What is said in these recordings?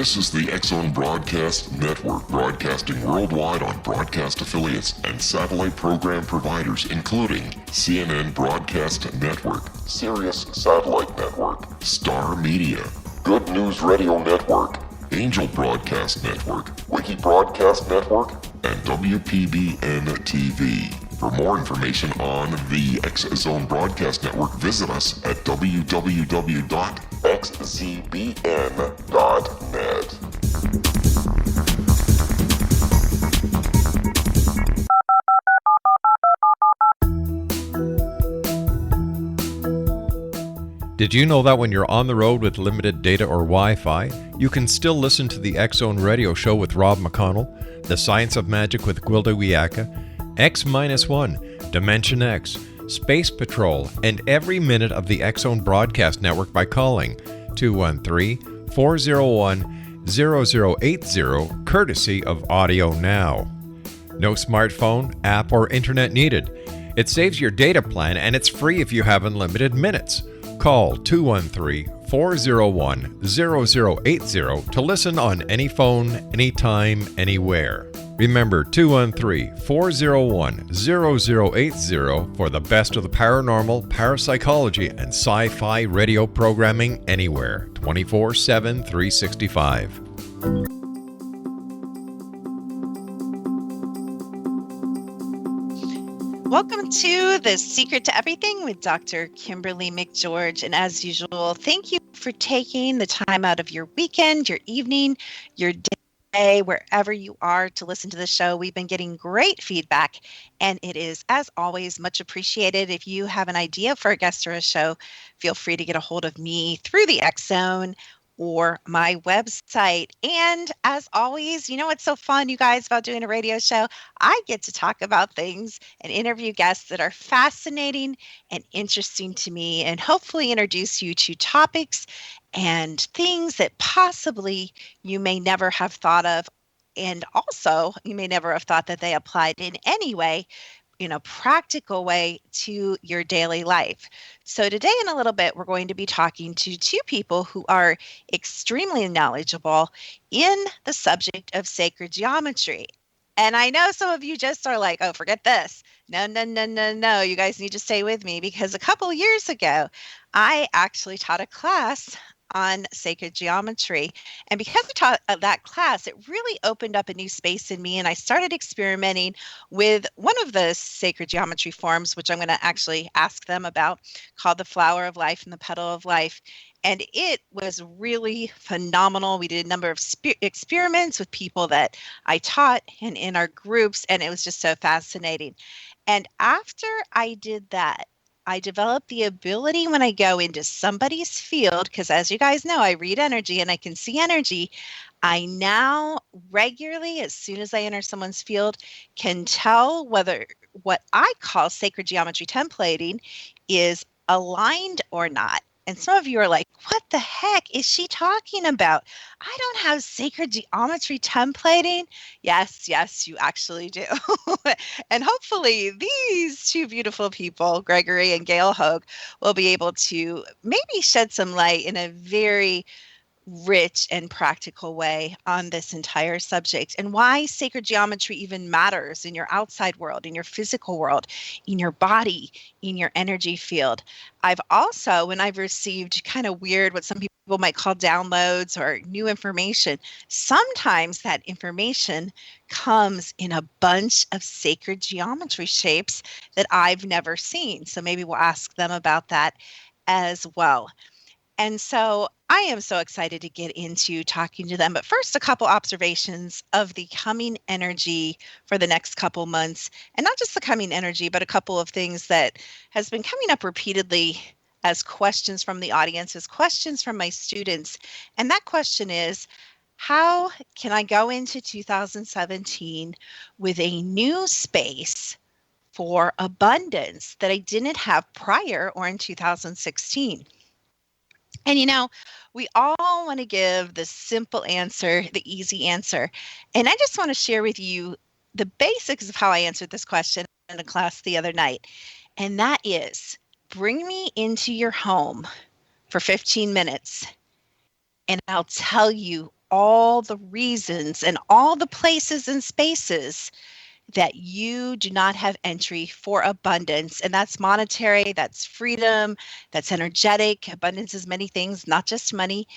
This is the X-Zone Broadcast Network, broadcasting worldwide on broadcast affiliates and satellite program providers, including CNN Broadcast Network, Sirius Satellite Network, Star Media, Good News Radio Network, Angel Broadcast Network, Wiki Broadcast Network, and WPBN TV. For more information on the X-Zone Broadcast Network, visit us at www.xzbn.net. Did you know that when you're on the road with limited data or Wi-Fi, you can still listen to the X-Zone Radio Show with Rob McConnell, The Science of Magic with Gwilda Wiyaka, X-1, Dimension X, Space Patrol, and every minute of the X-Zone Broadcast Network by calling 213-401-0080, courtesy of Audio Now. No smartphone, app, or internet needed. It saves your data plan and it's free if you have unlimited minutes. Call 213-401-0080 to listen on any phone, anytime, anywhere. Remember 213-401-0080 for the best of the paranormal, parapsychology, and sci-fi radio programming anywhere, 24/7, 365. Welcome to The Secret to Everything with Dr. Kimberly McGeorge. And as usual, thank you for taking the time out of your weekend, your evening, your day, wherever you are to listen to the show. We've been getting great feedback, and it is, as always, much appreciated. If you have an idea for a guest or a show, feel free to get a hold of me through the X-Zone or my website. And as always, you know what's so fun, you guys, about doing a radio show? I get to talk about things and interview guests that are fascinating and interesting to me, and hopefully introduce you to topics and things that possibly you may never have thought of. And also, you may never have thought that they applied in any way, in a practical way, to your daily life. So today, in a little bit, we're going to be talking to two people who are extremely knowledgeable in the subject of sacred geometry. And I know some of you just are like, oh, forget this. No. You guys need to stay with me, because a couple years ago, I actually taught a class on sacred geometry. And because I taught that class, it really opened up a new space in me. And I started experimenting with one of the sacred geometry forms, which I'm going to actually ask them about, called the flower of life and the petal of life. And it was really phenomenal. We did a number of experiments with people that I taught and in our groups, and it was just so fascinating. And after I did that, I developed the ability, when I go into somebody's field, because as you guys know, I read energy and I can see energy. I now regularly, as soon as I enter someone's field, can tell whether what I call sacred geometry templating is aligned or not. And some of you are like, what the heck is she talking about? I don't have sacred geometry templating. Yes, you actually do. And hopefully these two beautiful people, Gregory and Gail Hoag, will be able to maybe shed some light in a very rich and practical way on this entire subject, and why sacred geometry even matters in your outside world, in your physical world, in your body, in your energy field. I've also, when I've received kind of weird, what some people might call downloads or new information, sometimes that information comes in a bunch of sacred geometry shapes that I've never seen. So maybe we'll ask them about that as well. And so I am so excited to get into talking to them. But first, a couple observations of the coming energy for the next couple months. And not just the coming energy, but a couple of things that has been coming up repeatedly as questions from the audience, as questions from my students. And that question is, how can I go into 2017 with a new space for abundance that I didn't have prior or in 2016? And you know, we all want to give the simple answer, the easy answer. And I just want to share with you the basics of how I answered this question in a class the other night. And that is, bring me into your home for 15 minutes and I'll tell you all the reasons and all the places and spaces that you do not have entry for abundance. And that's monetary, that's freedom, that's energetic. Abundance is many things, not just money,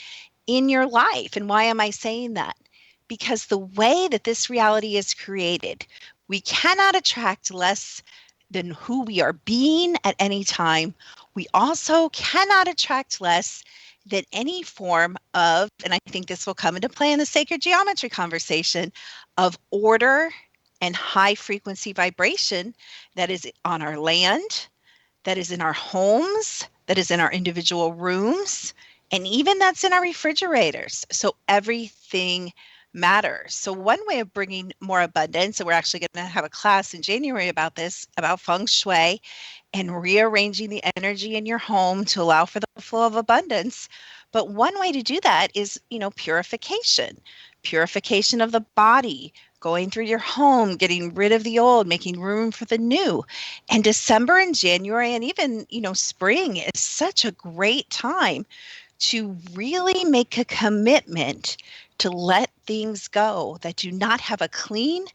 in your life. And why am I saying that? Because the way that this reality is created, we cannot attract less than who we are being at any time. We also cannot attract less than any form of, and I think this will come into play in the sacred geometry conversation, of order and high frequency vibration that is on our land, that is in our homes, that is in our individual rooms, and even that's in our refrigerators. So everything matters. So one way of bringing more abundance, and we're actually going to have a class in January about this, about feng shui and rearranging the energy in your home to allow for the flow of abundance. But one way to do that is, purification of the body, going through your home, getting rid of the old, making room for the new. And December and January and even, spring is such a great time to really make a commitment to let things go that do not have a clean,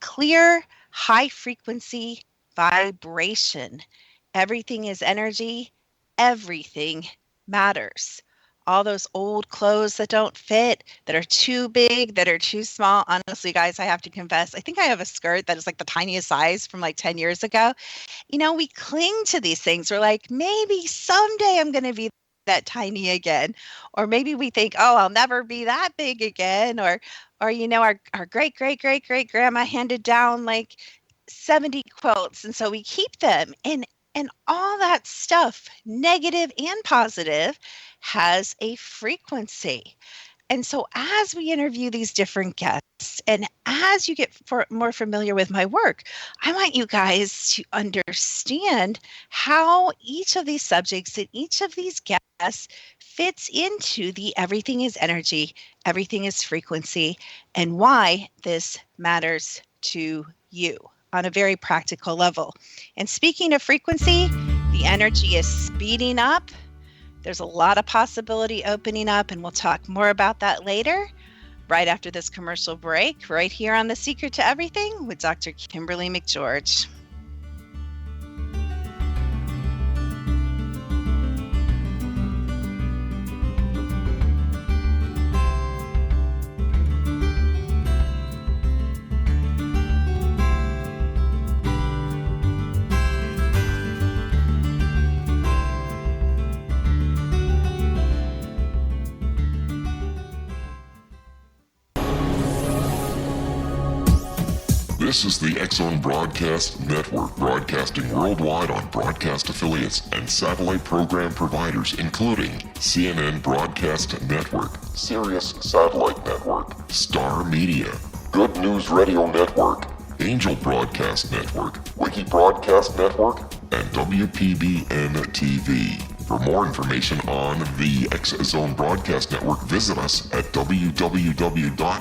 clear, high frequency vibration. Everything is energy. Everything matters. All those old clothes that don't fit, that are too big, that are too small. Honestly, guys, I have to confess, I think I have a skirt that is like the tiniest size from like 10 years ago. We cling to these things. We're like, maybe someday I'm going to be that tiny again. Or maybe we think, oh, I'll never be that big again. Or our great, great, great, great grandma handed down like 70 quilts. And so we keep them. And all that stuff, negative and positive, has a frequency. And so as we interview these different guests and as you get more familiar with my work, I want you guys to understand how each of these subjects and each of these guests fits into the everything is energy, everything is frequency, and why this matters to you on a very practical level. And speaking of frequency, the energy is speeding up. There's a lot of possibility opening up, and we'll talk more about that later, right after this commercial break, right here on The Secret to Everything with Dr. Kimberly McGeorge. This is the X-Zone Broadcast Network, broadcasting worldwide on broadcast affiliates and satellite program providers, including CNN Broadcast Network, Sirius Satellite Network, Star Media, Good News Radio Network, Angel Broadcast Network, Wiki Broadcast Network, and WPBN TV. For more information on the X-Zone Broadcast Network, visit us at www.xzbn.net.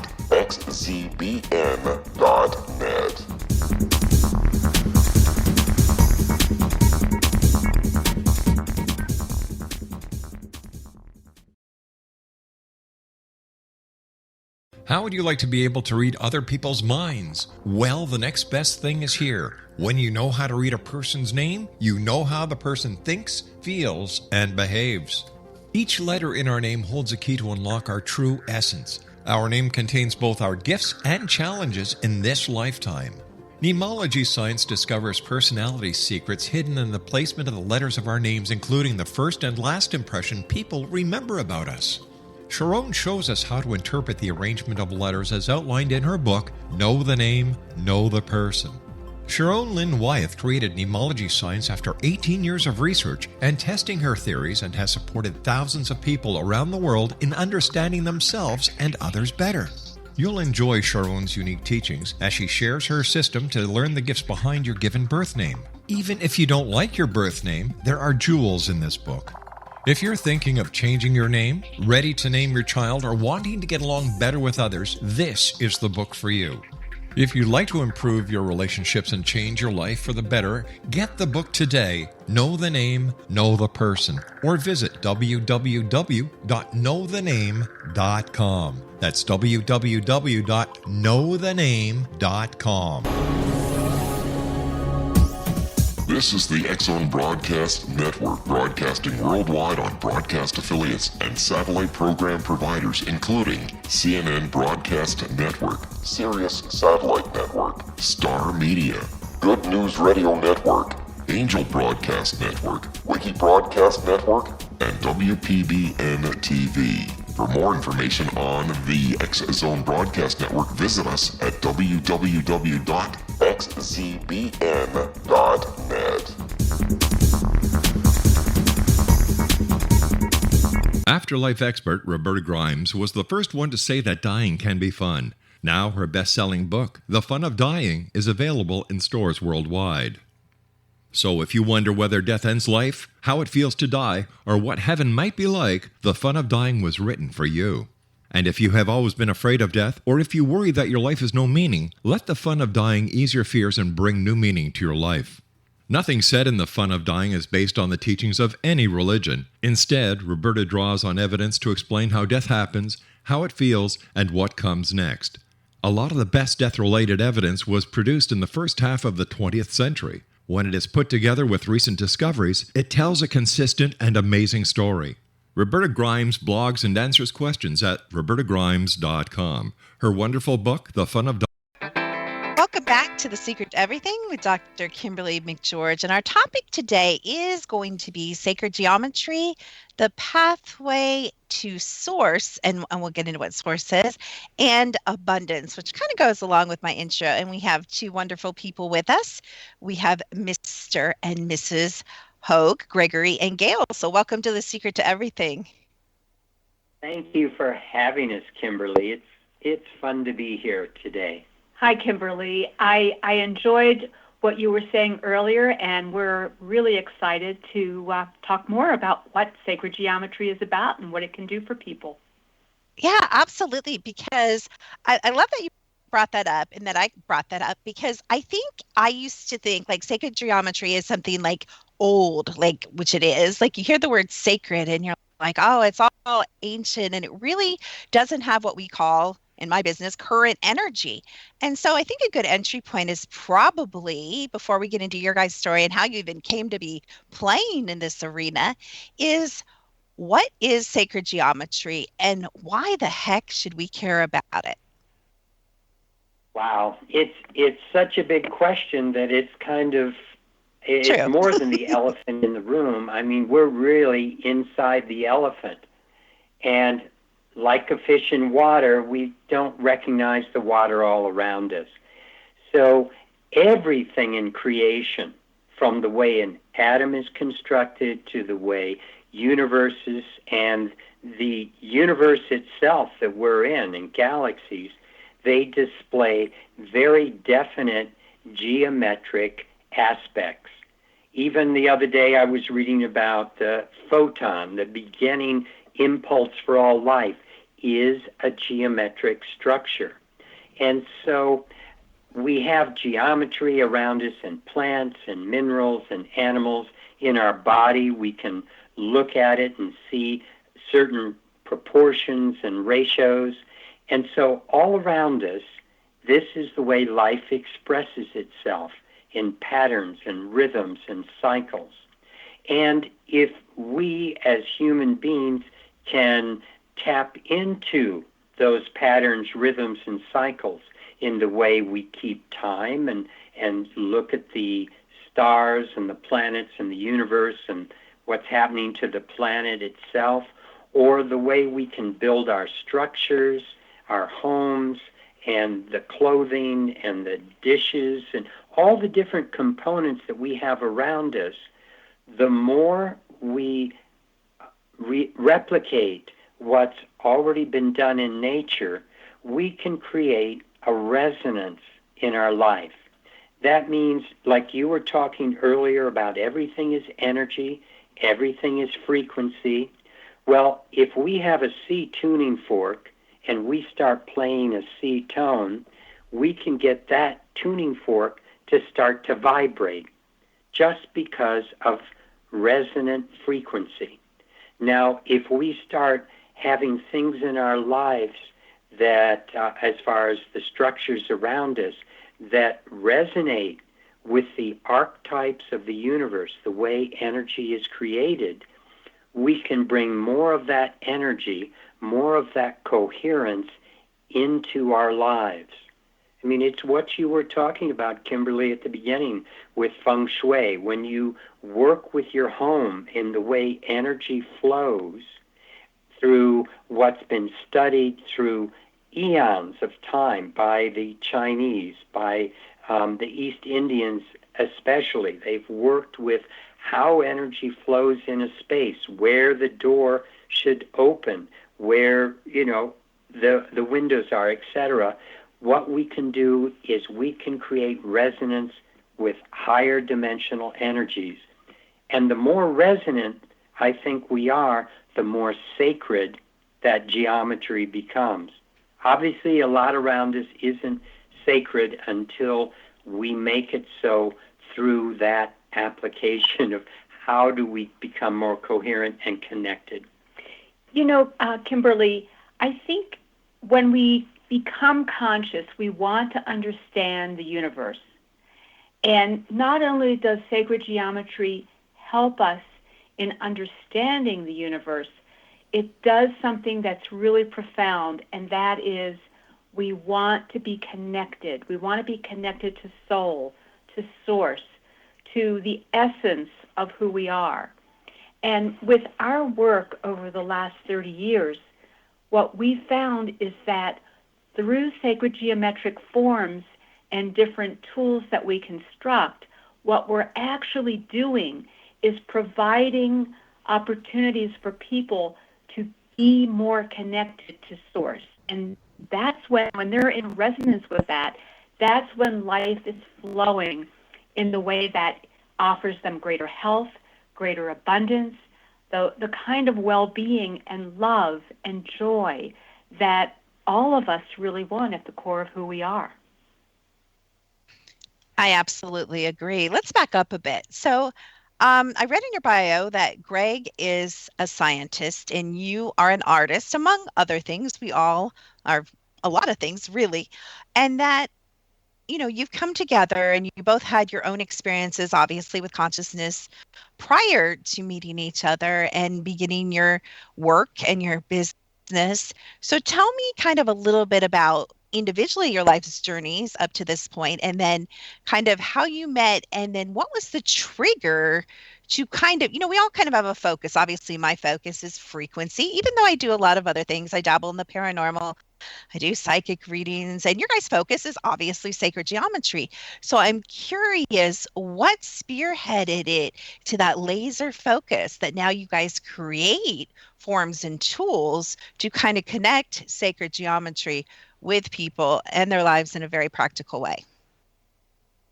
How would you like to be able to read other people's minds? Well, the next best thing is here. When you know how to read a person's name, you know how the person thinks, feels, and behaves. Each letter in our name holds a key to unlock our true essence. Our name contains both our gifts and challenges in this lifetime. Mnemology science discovers personality secrets hidden in the placement of the letters of our names, including the first and last impression people remember about us. Sharon shows us how to interpret the arrangement of letters as outlined in her book, Know the Name, Know the Person. Sharon Lynn Wyeth created mnemology science after 18 years of research and testing her theories, and has supported thousands of people around the world in understanding themselves and others better. You'll enjoy Sharon's unique teachings as she shares her system to learn the gifts behind your given birth name. Even if you don't like your birth name, there are jewels in this book. If you're thinking of changing your name, ready to name your child, or wanting to get along better with others, this is the book for you. If you'd like to improve your relationships and change your life for the better, get the book today, Know the Name, Know the Person, or visit www.knowthename.com. That's www.knowthename.com. This is the X-Zone Broadcast Network, broadcasting worldwide on broadcast affiliates and satellite program providers, including CNN Broadcast Network, Sirius Satellite Network, Star Media, Good News Radio Network, Angel Broadcast Network, Wiki Broadcast Network, and WPBN TV. For more information on the X-Zone Broadcast Network, visit us at www.xzbn.net. Afterlife expert Roberta Grimes was the first one to say that dying can be fun. Now her best-selling book, The Fun of Dying, is available in stores worldwide. So if you wonder whether death ends life, how it feels to die, or what heaven might be like, The Fun of Dying was written for you. And if you have always been afraid of death, or if you worry that your life has no meaning, let The Fun of Dying ease your fears and bring new meaning to your life. Nothing said in The Fun of Dying is based on the teachings of any religion. Instead, Roberta draws on evidence to explain how death happens, how it feels, and what comes next. A lot of the best death-related evidence was produced in the first half of the 20th century. When it is put together with recent discoveries, it tells a consistent and amazing story. Roberta Grimes blogs and answers questions at robertagrimes.com. Her wonderful book, The Fun of Dying. Welcome back to The Secret to Everything with Dr. Kimberly McGeorge. And our topic today is going to be sacred geometry, the pathway to source, and we'll get into what source is, and abundance, which kind of goes along with my intro. And we have two wonderful people with us. We have Mr. and Mrs. Hoag, Gregory, and Gail. So welcome to The Secret to Everything. Thank you for having us, Kimberly. It's fun to be here today. Hi, Kimberly. I enjoyed what you were saying earlier, and we're really excited to talk more about what sacred geometry is about and what it can do for people. Yeah, absolutely, because I love that you brought that up and that I brought that up, because I think I used to think like sacred geometry is something like old, like, which it is. Like you hear the word sacred and you're like, oh, it's all ancient, and it really doesn't have what we call, in my business, current energy. And so I think a good entry point is probably, before we get into your guys' story and how you even came to be playing in this arena, is what is sacred geometry and why the heck should we care about it? Wow, it's such a big question that it's True. more than the elephant in the room. I mean, we're really inside the elephant. And like a fish in water, we don't recognize the water all around us. So everything in creation, from the way an atom is constructed to the way universes and the universe itself that we're in and galaxies, they display very definite geometric aspects. Even the other day I was reading about the photon, the beginning impulse for all life is a geometric structure. And so we have geometry around us in plants and minerals and animals. In our body, we can look at it and see certain proportions and ratios. And so all around us, this is the way life expresses itself in patterns and rhythms and cycles. And if we as human beings can tap into those patterns, rhythms, and cycles in the way we keep time and look at the stars and the planets and the universe and what's happening to the planet itself, or the way we can build our structures, our homes, and the clothing and the dishes and all the different components that we have around us, the more we replicate what's already been done in nature, we can create a resonance in our life. That means, like you were talking earlier about everything is energy, everything is frequency. Well, if we have a C tuning fork and we start playing a C tone, we can get that tuning fork to start to vibrate just because of resonant frequency. Now, if we start having things in our lives that, as far as the structures around us, that resonate with the archetypes of the universe, the way energy is created, we can bring more of that energy, more of that coherence into our lives. I mean, it's what you were talking about, Kimberly, at the beginning with feng shui. When you work with your home in the way energy flows through what's been studied through eons of time by the Chinese, by the East Indians especially. They've worked with how energy flows in a space, where the door should open, where, the windows are, etc. What we can do is we can create resonance with higher dimensional energies. And the more resonant I think we are, the more sacred that geometry becomes. Obviously, a lot around us isn't sacred until we make it so through that application of how do we become more coherent and connected. Kimberly, I think when we become conscious, we want to understand the universe. And not only does sacred geometry help us in understanding the universe, it does something that's really profound, and that is we want to be connected. We want to be connected to soul, to source, to the essence of who we are. And with our work over the last 30 years, what we found is that through sacred geometric forms and different tools that we construct, what we're actually doing is providing opportunities for people to be more connected to source. And that's when they're in resonance with that, that's when life is flowing in the way that offers them greater health, greater abundance, the kind of well-being and love and joy that all of us really want at the core of who we are. I absolutely agree. Let's back up a bit. So I read in your bio that Greg is a scientist and you are an artist, among other things. We all are a lot of things, really. And that, you've come together and you both had your own experiences, obviously, with consciousness prior to meeting each other and beginning your work and your business. So tell me kind of a little bit about individually your life's journeys up to this point, and then kind of how you met, and then what was the trigger to kind of, we all kind of have a focus. Obviously, my focus is frequency, even though I do a lot of other things. I dabble in the paranormal, I do psychic readings, and your guys' focus is obviously sacred geometry. So I'm curious, what spearheaded it to that laser focus that now you guys create forms and tools to kind of connect sacred geometry with people and their lives in a very practical way?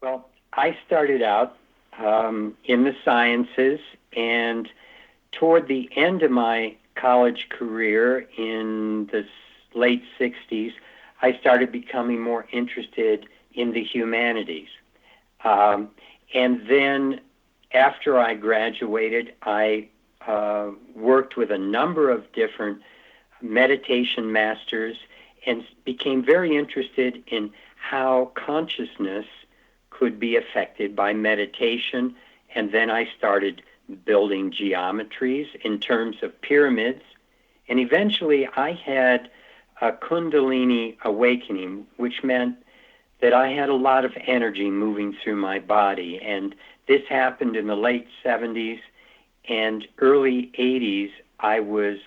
Well, I started out in the sciences, and toward the end of my college career in the late 60s, I started becoming more interested in the humanities. And then after I graduated, I worked with a number of different meditation masters and became very interested in how consciousness could be affected by meditation. And then I started building geometries in terms of pyramids. And eventually I had a Kundalini awakening, which meant that I had a lot of energy moving through my body. And this happened in the late 70s and early 80s. I was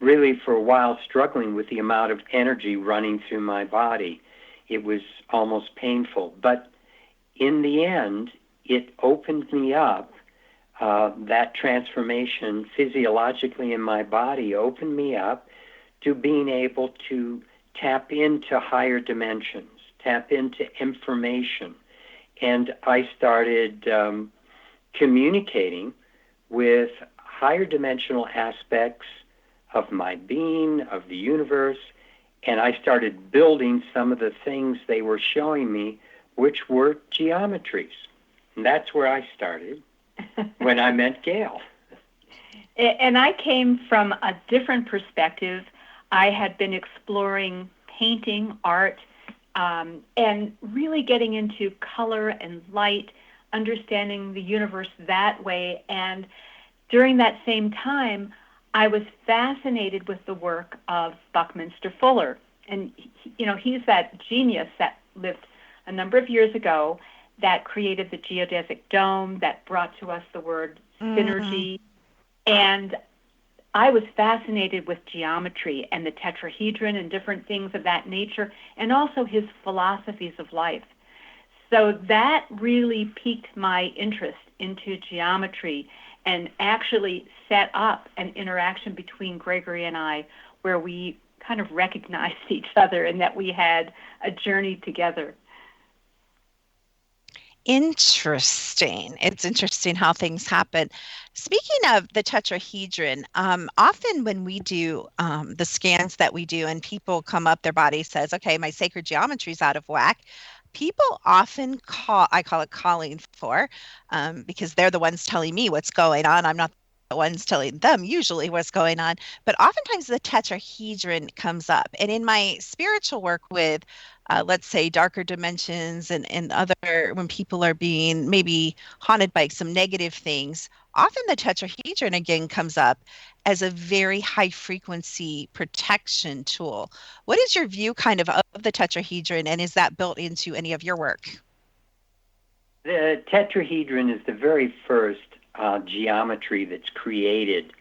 really for a while struggling with the amount of energy running through my body. It was almost painful. But in the end, it opened me up. That transformation physiologically in my body opened me up to being able to tap into higher dimensions, tap into information. And I started communicating with higher dimensional aspects of my being, of the universe, and I started building some of the things they were showing me, which were geometries. And that's where I started when I met Gail. And I came from a different perspective. I had been exploring painting, art, and really getting into color and light, understanding the universe that way. And during that same time, I was fascinated with the work of Buckminster Fuller. And, he's that genius that lived a number of years ago that created the geodesic dome, that brought to us the word synergy. And I was fascinated with geometry and the tetrahedron and different things of that nature, and also his philosophies of life. So that really piqued my interest into geometry and actually set up an interaction between Gregory and I where we kind of recognized each other and that we had a journey together. Interesting. It's interesting how things happen. Speaking of the tetrahedron, often when we do the scans that we do and people come up, their body says, okay, my sacred geometry is out of whack. People often I call it calling for, because they're the ones telling me what's going on. I'm not the ones telling them usually what's going on, but oftentimes the tetrahedron comes up. And in my spiritual work with let's say darker dimensions and other, when people are being maybe haunted by some negative things, often the tetrahedron again comes up as a very high frequency protection tool. What is your view kind of the tetrahedron, and is that built into any of your work? The tetrahedron is the very first geometry that's created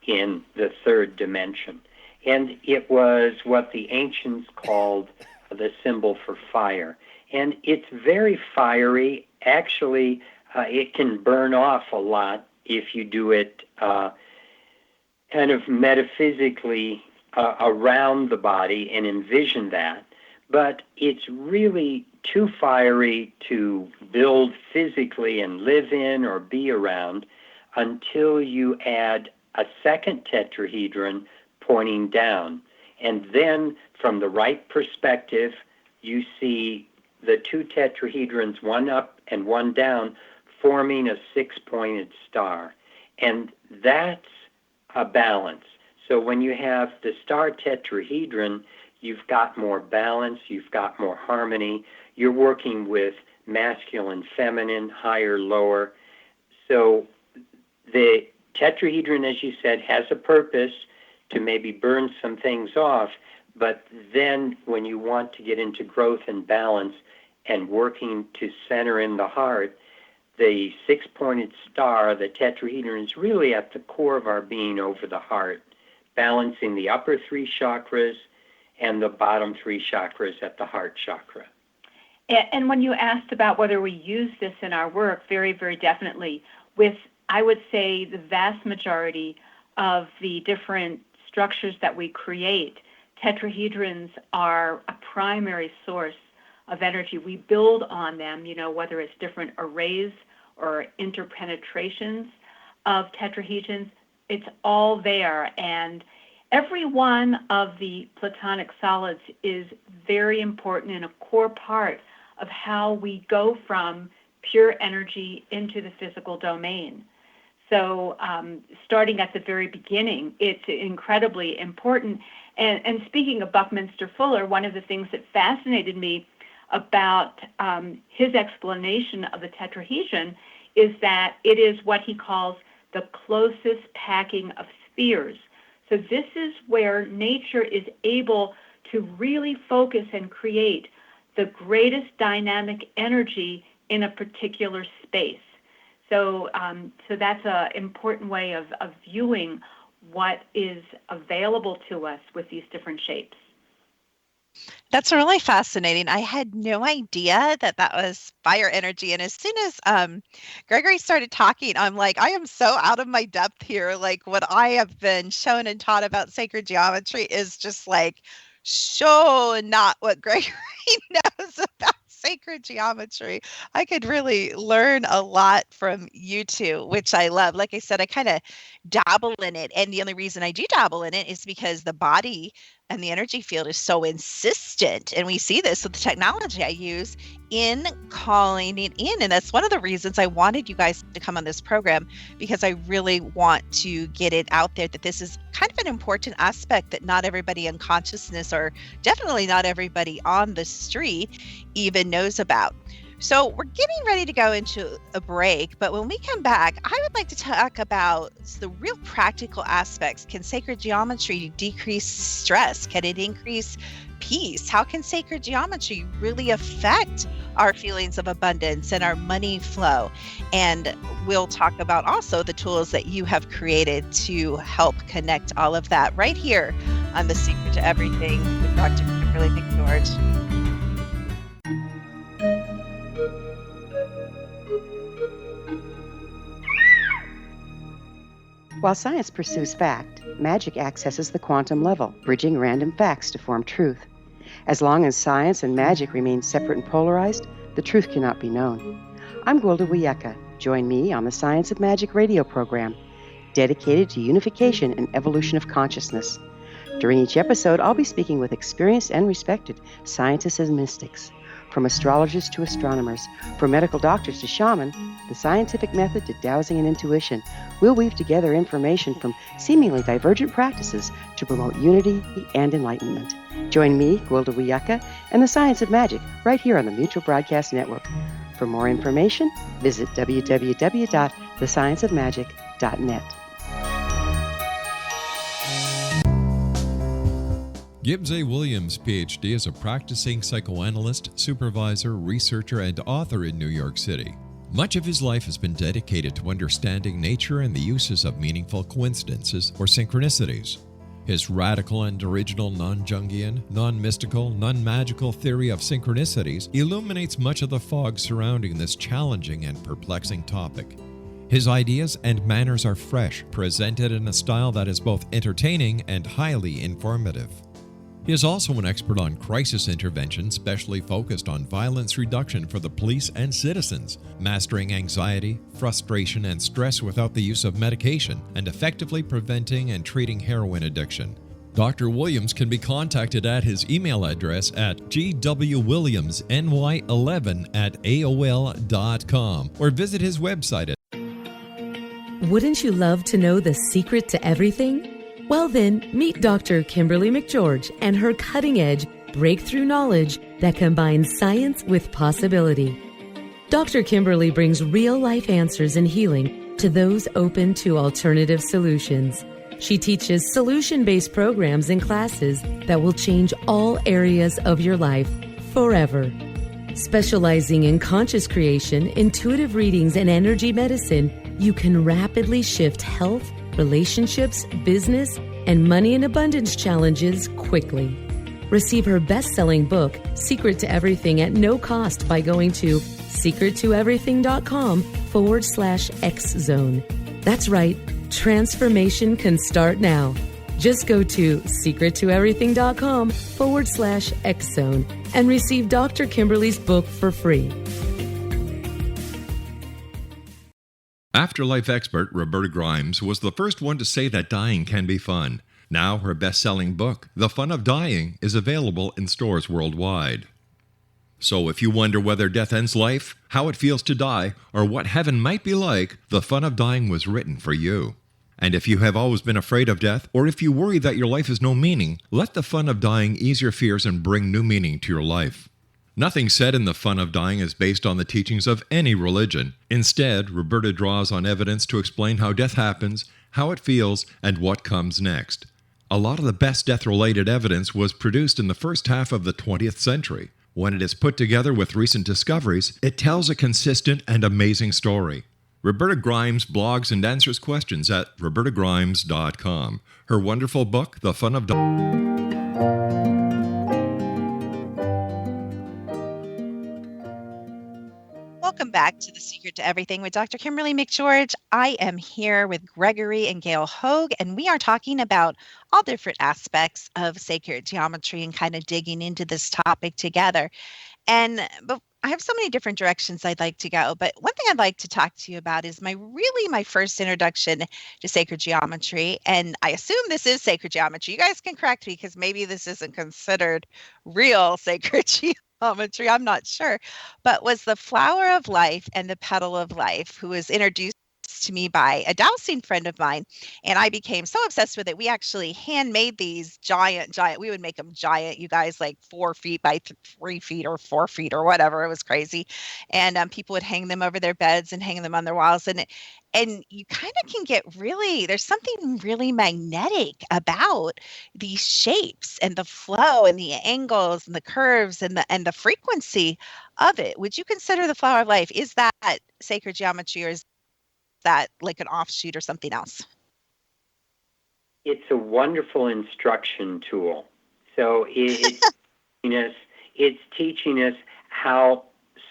in the third dimension. And it was what the ancients called the symbol for fire. And it's very fiery. Actually, it can burn off a lot if you do it kind of metaphysically around the body and envision that. But it's really too fiery to build physically and live in or be around until you add a second tetrahedron pointing down. And then from the right perspective, you see the two tetrahedrons, one up and one down, forming a six-pointed star. And that's a balance. So when you have the star tetrahedron, you've got more balance, you've got more harmony. You're working with masculine, feminine, higher, lower. So the tetrahedron, as you said, has a purpose to maybe burn some things off, but then when you want to get into growth and balance and working to center in the heart, the six-pointed star, the tetrahedron, is really at the core of our being over the heart, balancing the upper three chakras and the bottom three chakras at the heart chakra. And when you asked about whether we use this in our work, very, very definitely. With, I would say, the vast majority of the different structures that we create, tetrahedrons are a primary source of energy. We build on them, whether it's different arrays or interpenetrations of tetrahedrons, it's all there. And every one of the platonic solids is very important and a core part of how we go from pure energy into the physical domain. So starting at the very beginning, it's incredibly important. And speaking of Buckminster Fuller, one of the things that fascinated me about his explanation of the tetrahedron is that it is what he calls the closest packing of spheres. So this is where nature is able to really focus and create the greatest dynamic energy in a particular space. So that's an important way of viewing what is available to us with these different shapes. That's really fascinating. I had no idea that was fire energy. And as soon as Gregory started talking, I'm like, I am so out of my depth here. Like what I have been shown and taught about sacred geometry is just like so not what Gregory knows about sacred geometry. I could really learn a lot from you two, which I love. Like I said, I kind of dabble in it. And the only reason I do dabble in it is because the body and the energy field is so insistent. And we see this with the technology I use in calling it in. And that's one of the reasons I wanted you guys to come on this program, because I really want to get it out there that this is kind of an important aspect that not everybody in consciousness, or definitely not everybody on the street, even knows about. So we're getting ready to go into a break, but when we come back, I would like to talk about the real practical aspects. Can sacred geometry decrease stress? Can it increase peace? How can sacred geometry really affect our feelings of abundance and our money flow? And we'll talk about also the tools that you have created to help connect all of that right here on The Secret to Everything with Dr. Kimberly McGeorge. While science pursues fact, magic accesses the quantum level, bridging random facts to form truth. As long as science and magic remain separate and polarized, the truth cannot be known. I'm Gwilda Wiyaka. Join me on the Science of Magic radio program, dedicated to unification and evolution of consciousness. During each episode, I'll be speaking with experienced and respected scientists and mystics. From astrologers to astronomers, from medical doctors to shaman, the scientific method to dowsing and intuition, we'll weave together information from seemingly divergent practices to promote unity and enlightenment. Join me, Gwilda Wiyaka, and the Science of Magic right here on the Mutual Broadcast Network. For more information, visit www.thescienceofmagic.net. Gibbs A. Williams, Ph.D., is a practicing psychoanalyst, supervisor, researcher, and author in New York City. Much of his life has been dedicated to understanding nature and the uses of meaningful coincidences or synchronicities. His radical and original non-Jungian, non-mystical, non-magical theory of synchronicities illuminates much of the fog surrounding this challenging and perplexing topic. His ideas and manners are fresh, presented in a style that is both entertaining and highly informative. He is also an expert on crisis intervention, specially focused on violence reduction for the police and citizens, mastering anxiety, frustration, and stress without the use of medication, and effectively preventing and treating heroin addiction. Dr. Williams can be contacted at his email address at gwwilliamsny11@aol.com or visit his website at. Wouldn't you love to know the secret to everything? Well then, meet Dr. Kimberly McGeorge and her cutting-edge breakthrough knowledge that combines science with possibility. Dr. Kimberly brings real-life answers and healing to those open to alternative solutions. She teaches solution-based programs and classes that will change all areas of your life forever. Specializing in conscious creation, intuitive readings, and energy medicine, you can rapidly shift health, relationships, business, and money and abundance challenges quickly. Receive her best-selling book, Secret to Everything, at no cost by going to secrettoeverything.com/X-Zone. That's right, transformation can start now. Just go to secrettoeverything.com/X-Zone and receive Dr. Kimberly's book for free. Afterlife expert Roberta Grimes was the first one to say that dying can be fun. Now her best-selling book, The Fun of Dying, is available in stores worldwide. So if you wonder whether death ends life, how it feels to die, or what heaven might be like, The Fun of Dying was written for you. And if you have always been afraid of death, or if you worry that your life has no meaning, let The Fun of Dying ease your fears and bring new meaning to your life. Nothing said in The Fun of Dying is based on the teachings of any religion. Instead, Roberta draws on evidence to explain how death happens, how it feels, and what comes next. A lot of the best death-related evidence was produced in the first half of the 20th century. When it is put together with recent discoveries, it tells a consistent and amazing story. Roberta Grimes blogs and answers questions at robertagrimes.com. Her wonderful book, The Fun of Dying. Welcome back to The Secret to Everything with Dr. Kimberly McGeorge. I am here with Gregory and Gail Hoag, and we are talking about all different aspects of sacred geometry and kind of digging into this topic together. And I have so many different directions I'd like to go, but one thing I'd like to talk to you about is my first introduction to sacred geometry. And I assume this is sacred geometry. You guys can correct me because maybe this isn't considered real sacred geometry. I'm not sure. But was the flower of life and the petal of life, who was introduced to me by a dowsing friend of mine, and I became so obsessed with it. We actually handmade these giant. We would make them giant, you guys, like 4 feet by 3 feet or 4 feet or whatever. It was crazy, and people would hang them over their beds and hang them on their walls, and you kind of can get really. There's something really magnetic about these shapes and the flow and the angles and the curves and the frequency of it. Would you consider the flower of life? Is that sacred geometry, or is that like an offshoot or something else? It's a wonderful instruction tool. So it's teaching us how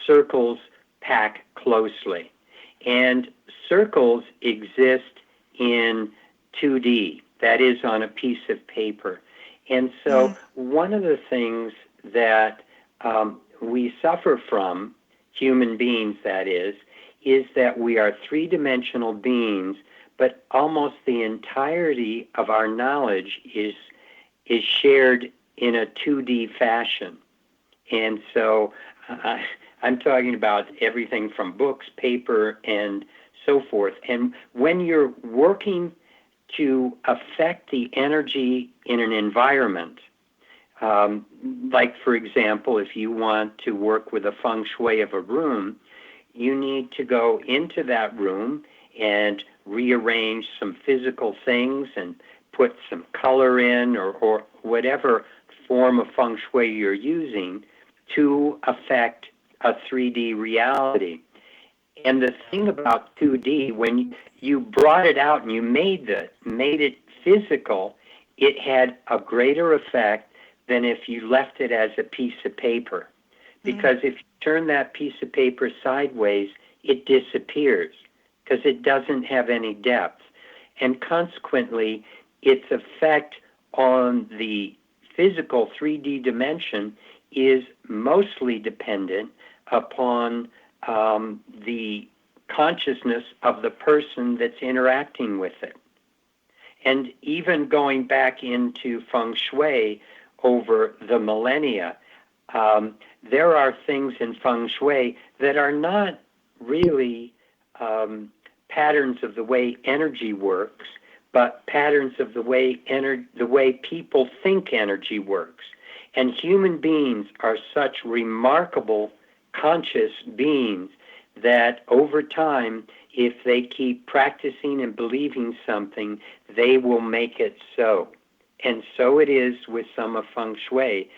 circles pack closely. And circles exist in 2D, that is on a piece of paper. And so one of the things that we suffer from, human beings that is that we are three-dimensional beings, but almost the entirety of our knowledge is shared in a 2D fashion. And so I'm talking about everything from books, paper, and so forth. And when you're working to affect the energy in an environment, like, for example, if you want to work with the feng shui of a room, you need to go into that room and rearrange some physical things and put some color in or whatever form of feng shui you're using to affect a 3D reality. And the thing about 2D, when you brought it out and you made it physical, it had a greater effect than if you left it as a piece of paper. Because if you turn that piece of paper sideways, it disappears because it doesn't have any depth. And consequently, its effect on the physical 3D dimension is mostly dependent upon the consciousness of the person that's interacting with it. And even going back into feng shui over the millennia, there are things in feng shui that are not really patterns of the way energy works, but patterns of the way people think energy works. And human beings are such remarkable conscious beings that over time, if they keep practicing and believing something, they will make it so. And so it is with some of feng shui.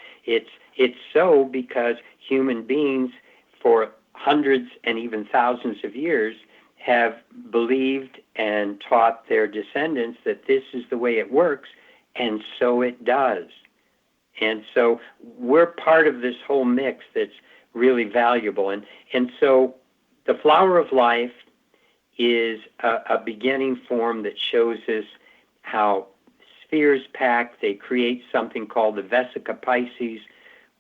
It's so because human beings for hundreds and even thousands of years have believed and taught their descendants that this is the way it works, and so it does. And so we're part of this whole mix that's really valuable. And so the flower of life is a beginning form that shows us how spheres pack. They create something called the Vesica Pisces,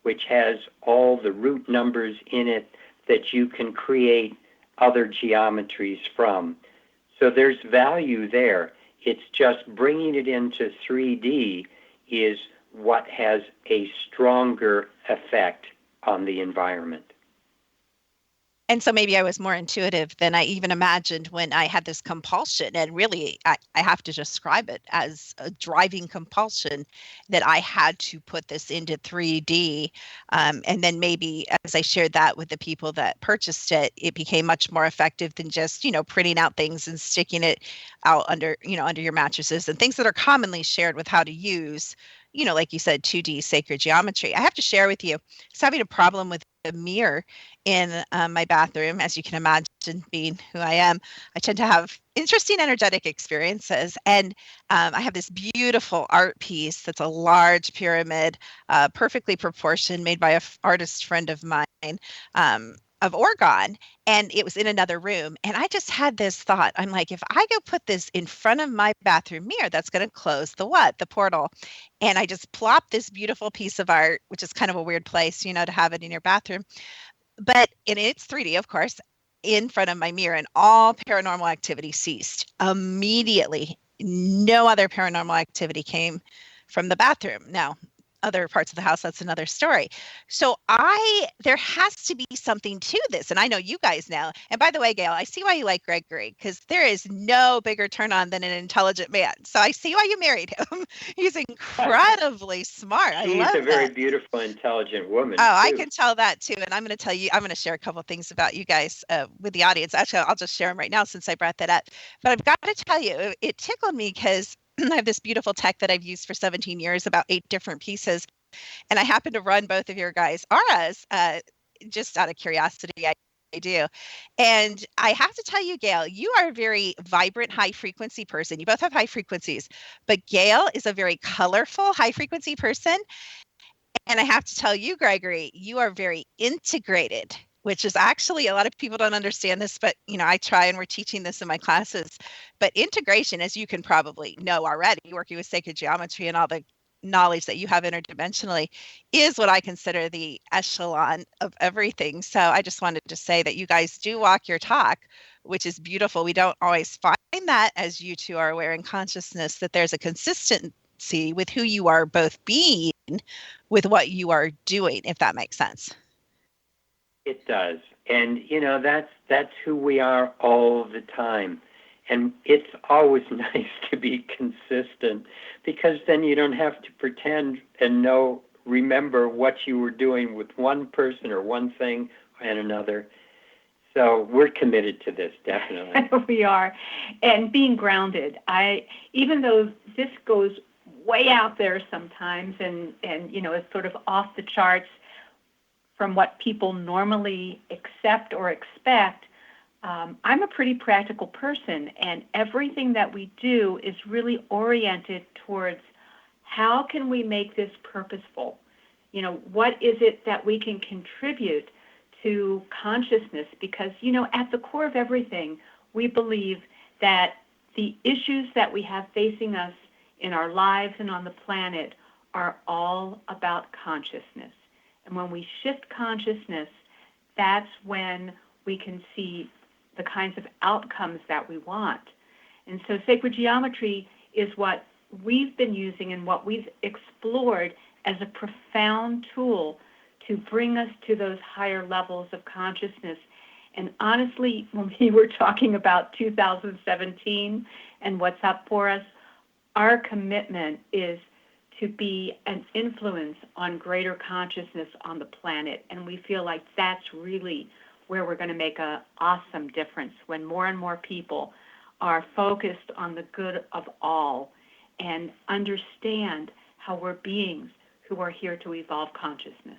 which has all the root numbers in it that you can create other geometries from. So there's value there. It's just bringing it into 3D is what has a stronger effect on the environment. And so maybe I was more intuitive than I even imagined when I had this compulsion. And really, I have to describe it as a driving compulsion that I had to put this into 3D. And then maybe as I shared that with the people that purchased it, it became much more effective than just, printing out things and sticking it out under your mattresses and things that are commonly shared with how to use, like you said, 2D sacred geometry. I have to share with you, I was having a problem with a mirror in my bathroom. As you can imagine, being who I am, I tend to have interesting energetic experiences. And I have this beautiful art piece that's a large pyramid, perfectly proportioned, made by an artist friend of mine, of Oregon. And it was in another room. And I just had this thought. I'm like, if I go put this in front of my bathroom mirror, that's going to close the what? The portal. And I just plopped this beautiful piece of art, which is kind of a weird place, to have it in your bathroom. but in its 3D, of course, in front of my mirror, and all paranormal activity ceased immediately. No other paranormal activity came from the bathroom. Now, other parts of the house, that's another story. So there has to be something to this. And I know you guys know. And by the way, Gail, I see why you like Gregory, because there is no bigger turn on than an intelligent man. So I see why you married him. He's incredibly smart. I She's love a very that. beautiful, intelligent woman, Oh, too. I can tell that too. And I'm going to tell you, I'm going to share a couple things about you guys with the audience. Actually, I'll just share them right now since I brought that up. But I've got to tell you, it tickled me because I have this beautiful tech that I've used for 17 years, about 8 different pieces. And I happen to run both of your guys' auras just out of curiosity. I do. And I have to tell you, Gail, you are a very vibrant, high frequency person. You both have high frequencies, but Gail is a very colorful, high frequency person. And I have to tell you, Gregory, you are very integrated, which is actually, a lot of people don't understand this, but I try, and we're teaching this in my classes. But integration, as you can probably know already, working with sacred geometry and all the knowledge that you have interdimensionally, is what I consider the echelon of everything. So I just wanted to say that you guys do walk your talk, which is beautiful. We don't always find that, as you two are aware in consciousness, that there's a consistency with who you are both being with what you are doing, if that makes sense. It does. And, that's who we are all the time. And it's always nice to be consistent, because then you don't have to pretend and remember what you were doing with one person or one thing and another. So we're committed to this, definitely. We are. And being grounded. Even though this goes way out there sometimes and it's sort of off the charts from what people normally accept or expect, I'm a pretty practical person, and everything that we do is really oriented towards how can we make this purposeful? What is it that we can contribute to consciousness? Because, at the core of everything, we believe that the issues that we have facing us in our lives and on the planet are all about consciousness. And when we shift consciousness, that's when we can see the kinds of outcomes that we want. And so sacred geometry is what we've been using and what we've explored as a profound tool to bring us to those higher levels of consciousness. And honestly, when we were talking about 2017 and what's up for us, our commitment is to be an influence on greater consciousness on the planet. And we feel like that's really where we're going to make an awesome difference, when more and more people are focused on the good of all and understand how we're beings who are here to evolve consciousness.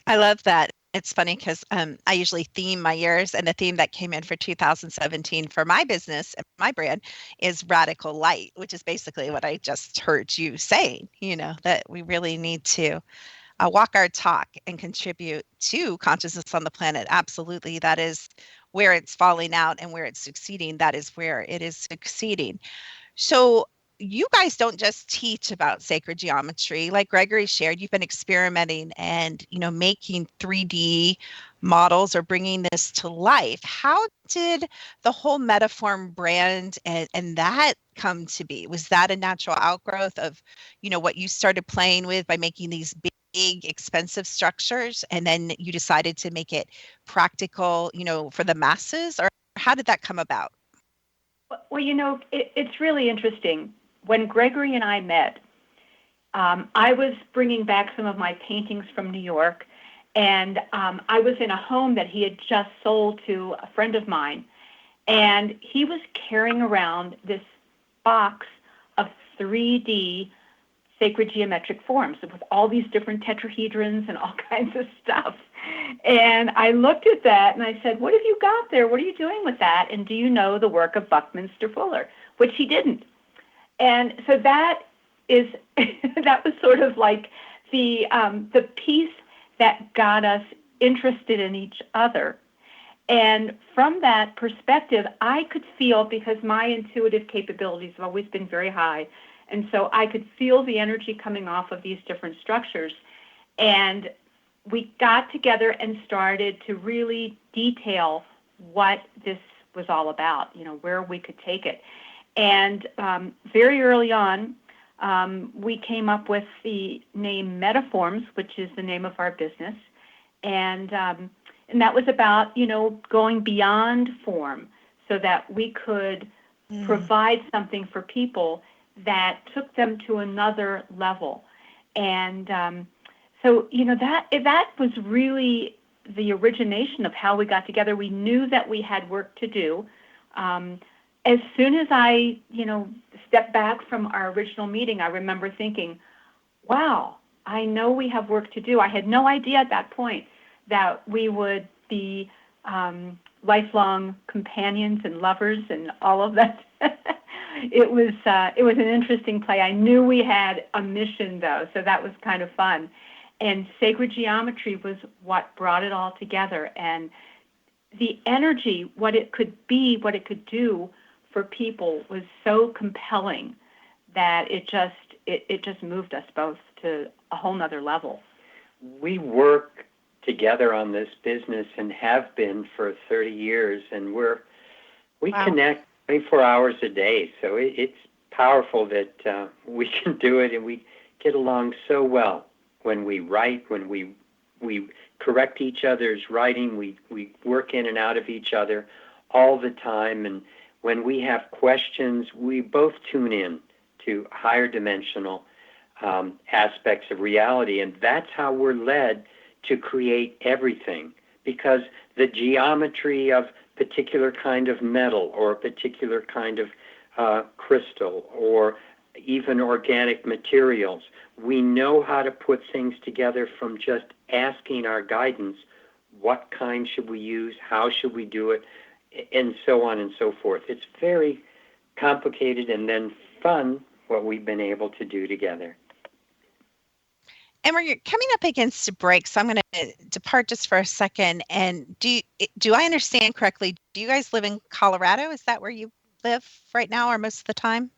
I love that. It's funny because I usually theme my years, and the theme that came in for 2017 for my business and my brand is radical light, which is basically what I just heard you saying, that we really need to walk our talk and contribute to consciousness on the planet. Absolutely. That is where it's falling out, and where it's succeeding, that is where it is succeeding. So you guys don't just teach about sacred geometry. Like Gregory shared, you've been experimenting and, making 3D models or bringing this to life. How did the whole Metaform brand and that come to be? Was that a natural outgrowth of, what you started playing with by making these big, expensive structures, and then you decided to make it practical, for the masses? Or how did that come about? Well, it's really interesting. When Gregory and I met, I was bringing back some of my paintings from New York, and I was in a home that he had just sold to a friend of mine, and he was carrying around this box of 3D sacred geometric forms with all these different tetrahedrons and all kinds of stuff. And I looked at that and I said, "What have you got there? What are you doing with that? And do you know the work of Buckminster Fuller?" Which he didn't. And so that was sort of like the piece that got us interested in each other. And from that perspective, I could feel, because my intuitive capabilities have always been very high, and so I could feel the energy coming off of these different structures. And we got together and started to really detail what this was all about, where we could take it. And very early on, we came up with the name Metaforms, which is the name of our business. And that was about, going beyond form so that we could provide something for people that took them to another level. And so, that was really the origination of how we got together. We knew that we had work to do. As soon as I, stepped back from our original meeting, I remember thinking, wow, I know we have work to do. I had no idea at that point that we would be lifelong companions and lovers and all of that. It was an interesting play. I knew we had a mission, though, so that was kind of fun. And sacred geometry was what brought it all together. And the energy, what it could be, what it could do for people was so compelling that it just moved us both to a whole nother level. We work together on this business and have been for 30 years, and we connect 24 hours a day. So it's powerful that we can do it, and we get along so well when we write, when we correct each other's writing, we work in and out of each other all the time. And when we have questions, we both tune in to higher dimensional aspects of reality. And that's how we're led to create everything, because the geometry of particular kind of metal or a particular kind of crystal or even organic materials, we know how to put things together from just asking our guidance, what kind should we use, how should we do it, and so on and so forth. It's very complicated and then fun what we've been able to do together. And we're coming up against a break, so I'm going to depart just for a second. And do I understand correctly? Do you guys live in Colorado? Is that where you live right now, or most of the time?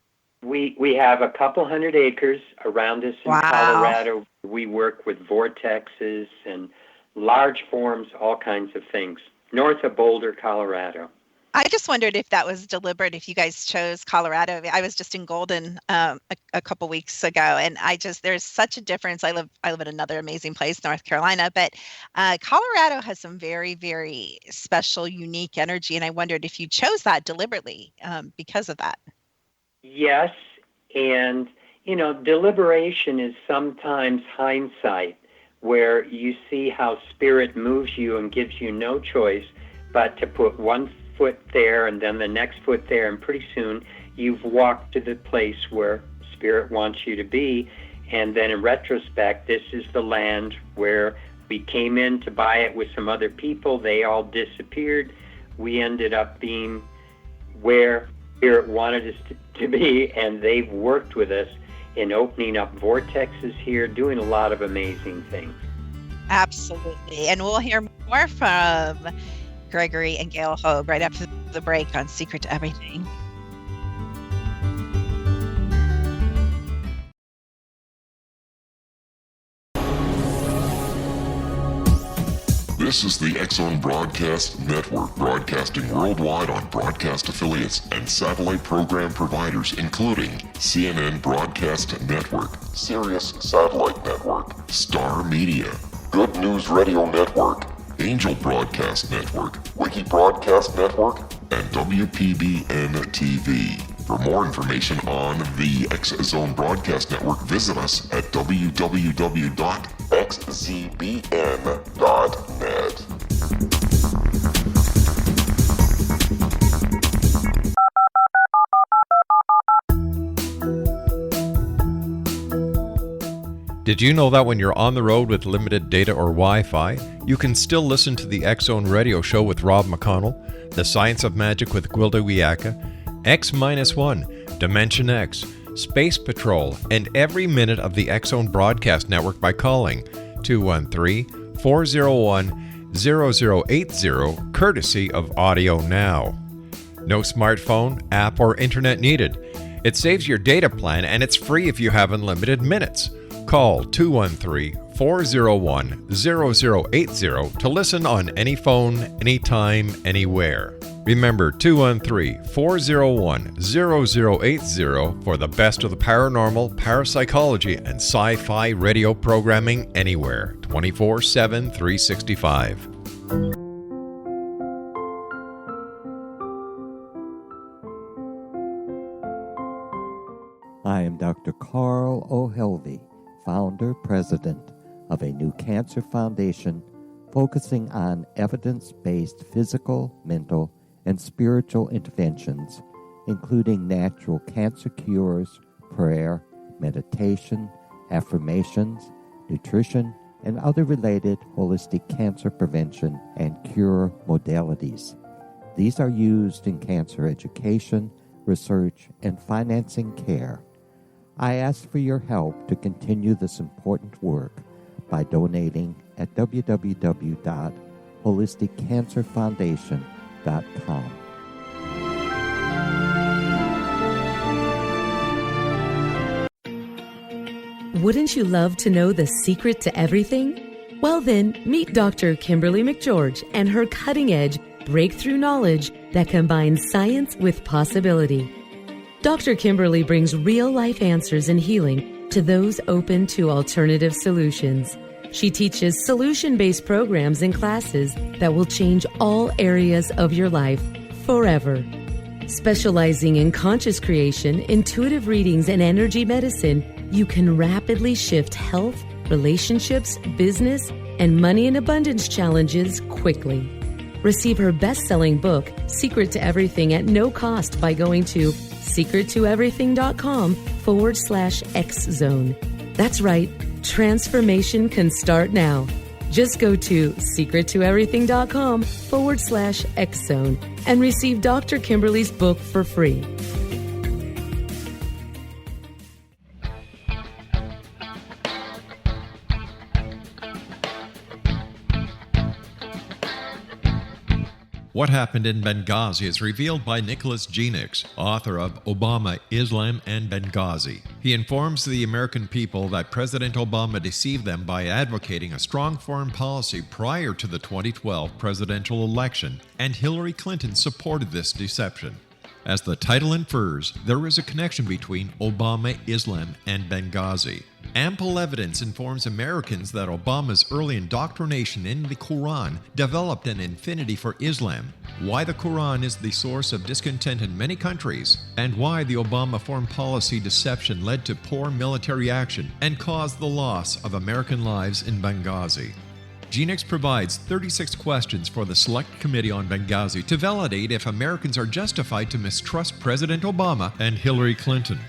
We have a couple hundred acres around us in Colorado. We work with vortexes and large forms, all kinds of things. North of Boulder, Colorado. I just wondered if that was deliberate, if you guys chose Colorado. I was just in Golden a couple weeks ago, and there's such a difference. I live in another amazing place, North Carolina, but Colorado has some very, very special, unique energy, and I wondered if you chose that deliberately because of that. Yes, and deliberation is sometimes hindsight, where you see how spirit moves you and gives you no choice but to put one foot there and then the next foot there, and pretty soon you've walked to the place where spirit wants you to be. And then in retrospect, this is the land where we came in to buy it with some other people. They all disappeared. We ended up being where spirit wanted us to be, and they've worked with us in opening up vortexes here, doing a lot of amazing things. Absolutely. And we'll hear more from Gregory and Gail Hoag right after the break on Secret to Everything. This is the X-Zone Broadcast Network, broadcasting worldwide on broadcast affiliates and satellite program providers, including CNN Broadcast Network, Sirius Satellite Network, Star Media, Good News Radio Network, Angel Broadcast Network, Wiki Broadcast Network, and WPBN TV. For more information on the X-Zone Broadcast Network, visit us at www.xzbn.net. Did you know that when you're on the road with limited data or Wi-Fi, you can still listen to the X-Zone Radio Show with Rob McConnell, The Science of Magic with Gwilda Wiyaka, X-1, Dimension X, Space Patrol, and every minute of the X-Zone Broadcast Network by calling 213-401-0080, courtesy of Audio Now. No smartphone, app, or internet needed. It saves your data plan, and it's free if you have unlimited minutes. Call 213 213-401-0080 to listen on any phone, anytime, anywhere. Remember 213-401-0080 for the best of the paranormal, parapsychology, and sci-fi radio programming anywhere, 24/7, 365. I am Dr. Carl O'Helvey, founder, president of a new cancer foundation focusing on evidence-based physical, mental, and spiritual interventions, including natural cancer cures, prayer, meditation, affirmations, nutrition, and other related holistic cancer prevention and cure modalities. These are used in cancer education, research, and financing care. I ask for your help to continue this important work by donating at www.holisticcancerfoundation.com. Wouldn't you love to know the secret to everything? Well then, meet Dr. Kimberly McGeorge and her cutting-edge breakthrough knowledge that combines science with possibility. Dr. Kimberly brings real-life answers and healing to those open to alternative solutions. She teaches solution-based programs and classes that will change all areas of your life forever. Specializing in conscious creation, intuitive readings, and energy medicine, you can rapidly shift health, relationships, business, and money and abundance challenges quickly. Receive her best-selling book, Secret to Everything, at no cost by going to secrettoeverything.com/X-Zone. That's right. Transformation can start now. Just go to secrettoeverything.com/X-Zone and receive Dr. Kimberly's book for free. What Happened in Benghazi is revealed by Nicholas Genix, author of Obama, Islam, and Benghazi. He informs the American people that President Obama deceived them by advocating a strong foreign policy prior to the 2012 presidential election, and Hillary Clinton supported this deception. As the title infers, there is a connection between Obama, Islam, and Benghazi. Ample evidence informs Americans that Obama's early indoctrination in the Quran developed an affinity for Islam, why the Quran is the source of discontent in many countries, and why the Obama foreign policy deception led to poor military action and caused the loss of American lives in Benghazi. Genix provides 36 questions for the Select Committee on Benghazi to validate if Americans are justified to mistrust President Obama and Hillary Clinton.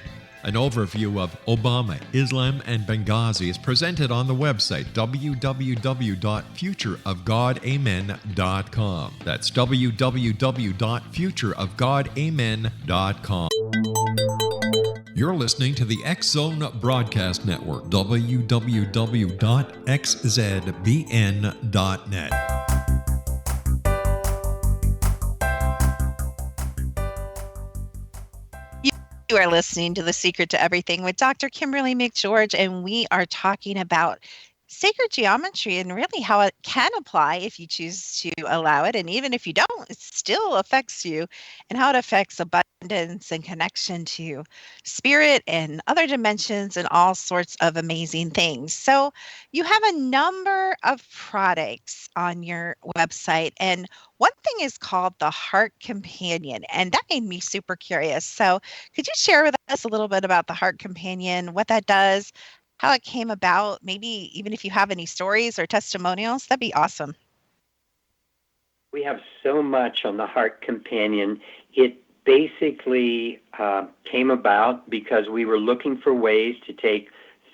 An overview of Obama, Islam, and Benghazi is presented on the website www.futureofgodamen.com. That's www.futureofgodamen.com. You're listening to the X-Zone Broadcast Network, www.xzbn.net. You are listening to The Secret to Everything with Dr. Kimberly McGeorge, and we are talking about sacred geometry and really how it can apply if you choose to allow it. And even if you don't, it still affects you, and how it affects abundance and connection to spirit and other dimensions and all sorts of amazing things. So you have a number of products on your website, and one thing is called the Heart Companion, and that made me super curious. So could you share with us a little bit about the Heart Companion, what that does, how it came about, maybe even if you have any stories or testimonials? That'd be awesome. We have so much on the Heart Companion. It basically came about because we were looking for ways to take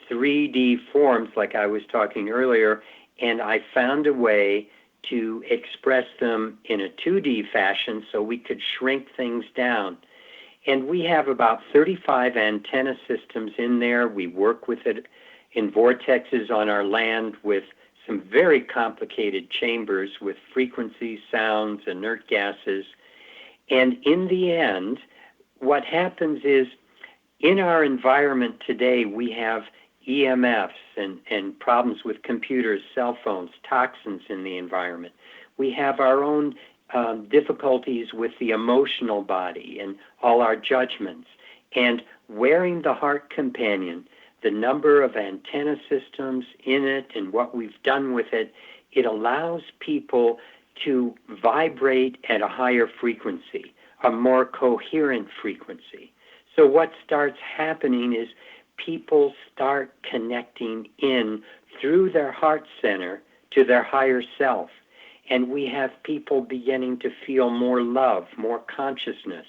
3D forms, like I was talking earlier, and I found a way to express them in a 2D fashion so we could shrink things down. And we have about 35 antenna systems in there. We work with it in vortexes on our land with some very complicated chambers with frequencies, sounds, inert gases. And in the end, what happens is in our environment today, we have EMFs and problems with computers, cell phones, toxins in the environment. We have our own difficulties with the emotional body and all our judgments. And wearing the heart companion, the number of antenna systems in it and what we've done with it, it allows people to vibrate at a higher frequency, a more coherent frequency. So what starts happening is people start connecting in through their heart center to their higher self. And we have people beginning to feel more love, more consciousness.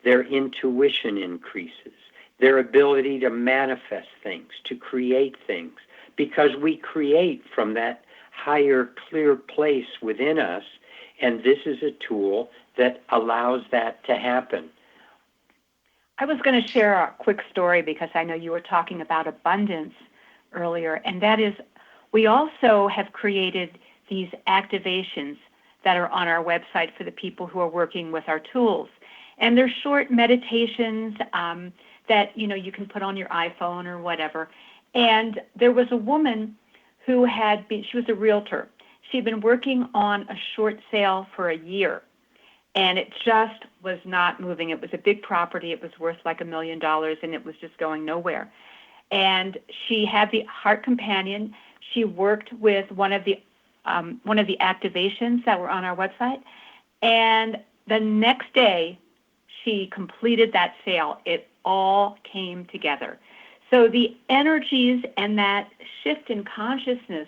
Their intuition increases, their ability to manifest things, to create things, because we create from that higher, clear place within us, and this is a tool that allows that to happen. I was going to share a quick story because I know you were talking about abundance earlier, and that is we also have created these activations that are on our website for the people who are working with our tools. And they're short meditations that, you can put on your iPhone or whatever. And there was a woman who she was a realtor. She'd been working on a short sale for a year, and it just was not moving. It was a big property. It was worth like $1 million, and it was just going nowhere. And she had the heart companion. She worked with one of the activations that were on our website, and the next day she completed that sale. It all came together. So the energies and that shift in consciousness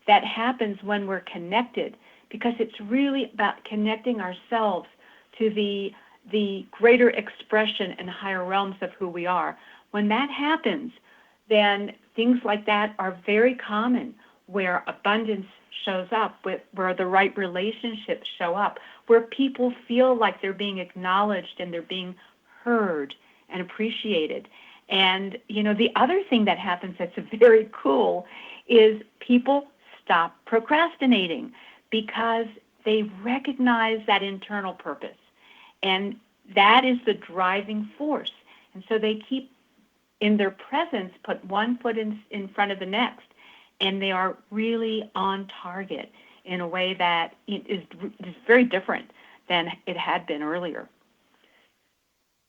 that happens when we're connected, because it's really about connecting ourselves to the greater expression and higher realms of who we are. When that happens, then things like that are very common, where abundance shows up, where the right relationships show up, where people feel like they're being acknowledged and they're being heard and appreciated. And, the other thing that happens that's very cool is people stop procrastinating because they recognize that internal purpose. And that is the driving force. And so they keep, in their presence, put one foot in front of the next. And they are really on target in a way that is very different than it had been earlier.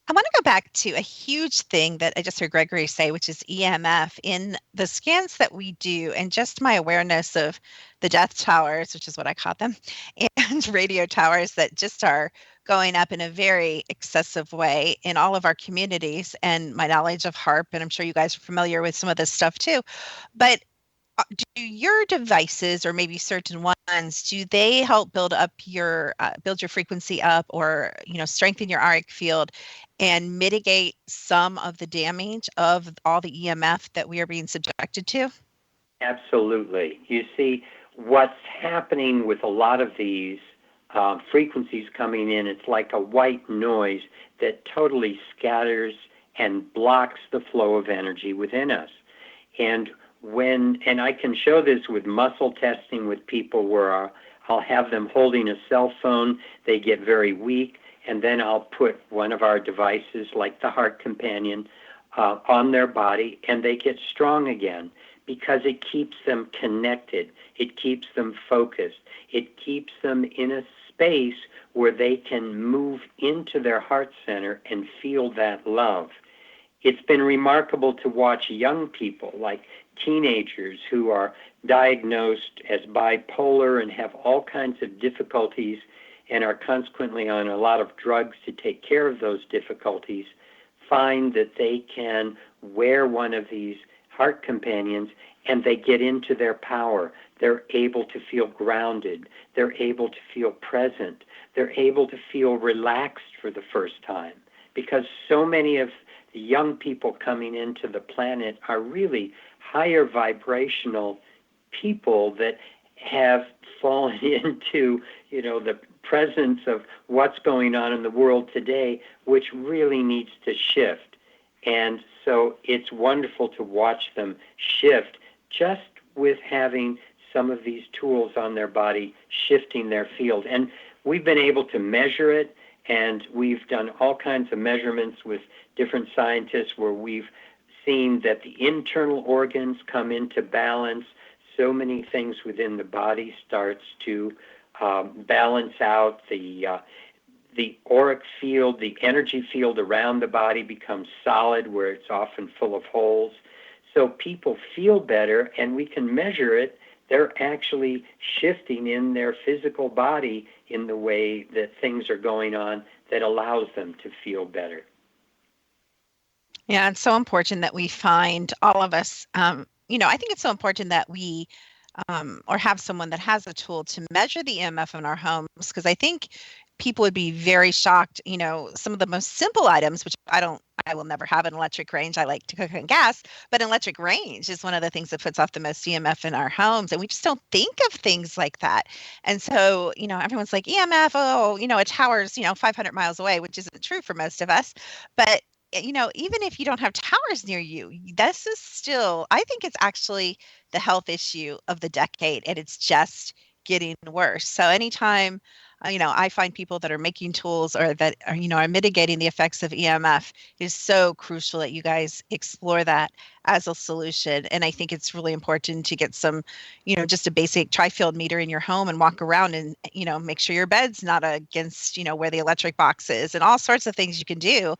I want to go back to a huge thing that I just heard Gregory say, which is EMF. In the scans that we do, and just my awareness of the death towers, which is what I call them, and radio towers that just are going up in a very excessive way in all of our communities, and my knowledge of HAARP, and I'm sure you guys are familiar with some of this stuff too. But do your devices, or maybe certain ones, do they help build your frequency up, or strengthen your auric field and mitigate some of the damage of all the EMF that we are being subjected to? Absolutely. You see, what's happening with a lot of these frequencies coming in, it's like a white noise that totally scatters and blocks the flow of energy within us. And I can show this with muscle testing with people where I'll have them holding a cell phone, they get very weak, and then I'll put one of our devices like the Heart Companion on their body, and they get strong again because it keeps them connected, it keeps them focused, it keeps them in a space where they can move into their heart center and feel that love. It's been remarkable to watch young people, like teenagers who are diagnosed as bipolar and have all kinds of difficulties and are consequently on a lot of drugs to take care of those difficulties, find that they can wear one of these heart companions and they get into their power. They're able to feel grounded. They're able to feel present. They're able to feel relaxed for the first time, because so many of the young people coming into the planet are really higher vibrational people that have fallen into, the presence of what's going on in the world today, which really needs to shift. And so it's wonderful to watch them shift just with having some of these tools on their body, shifting their field. And we've been able to measure it, and we've done all kinds of measurements with different scientists where we've seen that the internal organs come into balance. So many things within the body starts to balance out. The auric field, the energy field around the body becomes solid where it's often full of holes. So people feel better, and we can measure it. They're actually shifting in their physical body in the way that things are going on that allows them to feel better. Yeah, it's so important that we find all of us, I think it's so important that we or have someone that has a tool to measure the EMF in our homes, because I think people would be very shocked. Some of the most simple items, which I will never have an electric range. I like to cook on gas, but an electric range is one of the things that puts off the most EMF in our homes. And we just don't think of things like that. And so, everyone's like EMF, a tower's, 500 miles away, which isn't true for most of us. But even if you don't have towers near you, this is still, I think it's actually the health issue of the decade, and it's just getting worse. So anytime, I find people that are making tools or that are mitigating the effects of EMF, it is so crucial that you guys explore that as a solution. And I think it's really important to get some, just a basic tri-field meter in your home and walk around and, make sure your bed's not against, where the electric box is, and all sorts of things you can do.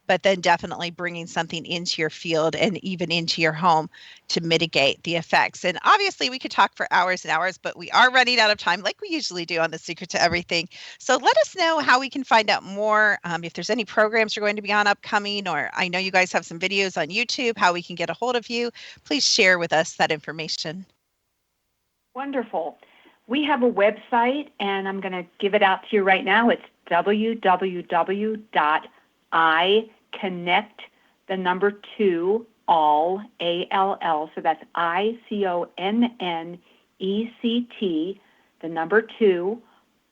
But then definitely bringing something into your field and even into your home to mitigate the effects. And obviously we could talk for hours and hours, but we are running out of time like we usually do on The Secret to Everything. So let us know how we can find out more. If there's any programs you're going to be on upcoming, or I know you guys have some videos on YouTube, how we can get a hold of you. Please share with us that information. Wonderful. We have a website, and I'm going to give it out to you right now. It's www.iconnect2all, A-L-L. So that's ICONNECT, 2,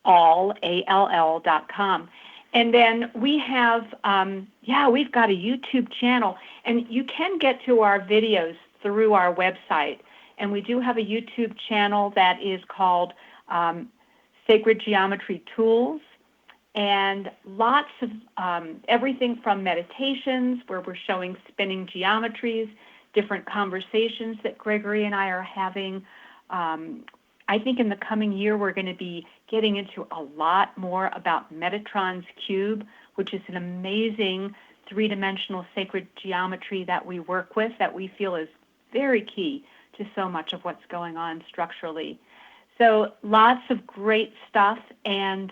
all, ALL.com. And then we have, we've got a YouTube channel, and you can get to our videos through our website. And we do have a YouTube channel that is called Sacred Geometry Tools, and lots of everything from meditations where we're showing spinning geometries, different conversations that Gregory and I are having. I think in the coming year, we're going to be getting into a lot more about Metatron's Cube, which is an amazing three-dimensional sacred geometry that we work with that we feel is very key to so much of what's going on structurally. So lots of great stuff, and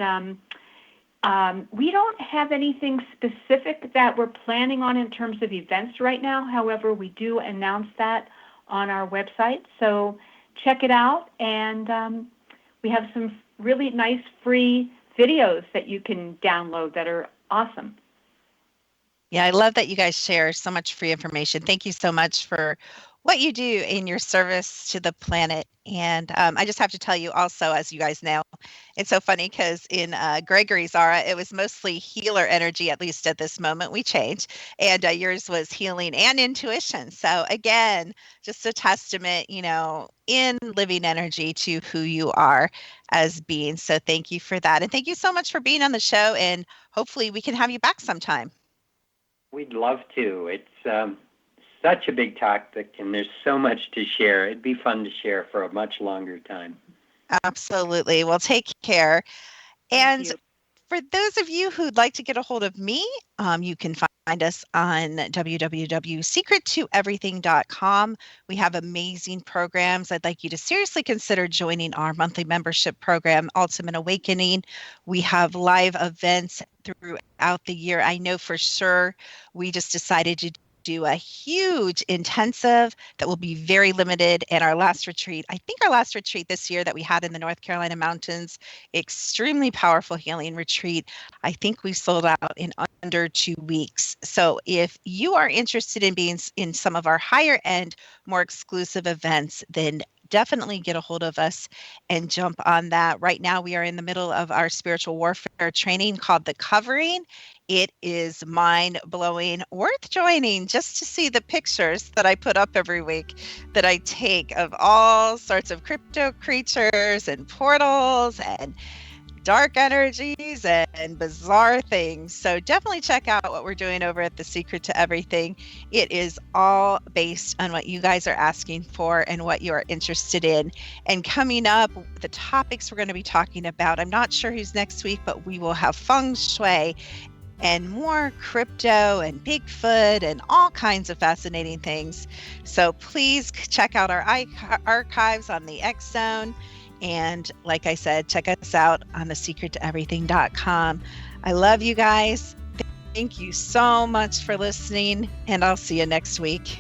we don't have anything specific that we're planning on in terms of events right now. However, we do announce that on our website, so check it out, and we have some really nice free videos that you can download that are awesome. Yeah, I love that you guys share so much free information. Thank you so much for what you do in your service to the planet. And I just have to tell you also, as you guys know, it's so funny because in Gregory's aura, it was mostly healer energy, at least at this moment. We changed. And yours was healing and intuition. So again, just a testament, in living energy to who you are as beings. So thank you for that. And thank you so much for being on the show. And hopefully we can have you back sometime. We'd love to. It's such a big topic, and there's so much to share. It'd be fun to share for a much longer time. Absolutely. Well, take care. And Thank you. for those of you who'd like to get a hold of me, you can find us on www.secrettoeverything.com. We have amazing programs. I'd like you to seriously consider joining our monthly membership program, Ultimate Awakening. We have live events throughout the year. I know for sure we just decided to do a huge intensive that will be very limited. And our last retreat, I think our last retreat this year that we had in the North Carolina mountains, extremely powerful healing retreat. I think we sold out in under 2 weeks. So if you are interested in being in some of our higher end, more exclusive events, then definitely get a hold of us and jump on that. Right now, we are in the middle of our spiritual warfare training called The Covering. It is mind-blowing, worth joining just to see the pictures that I put up every week that I take of all sorts of crypto creatures and portals and dark energies and bizarre things. So definitely check out what we're doing over at The Secret to Everything. It is all based on what you guys are asking for and what you are interested in. And coming up, the topics we're going to be talking about, I'm not sure who's next week, but we will have feng shui and more crypto and Bigfoot and all kinds of fascinating things. So please check out our archives on the X Zone. And like I said, check us out on thesecrettoeverything.com. I love you guys. Thank you so much for listening, and I'll see you next week.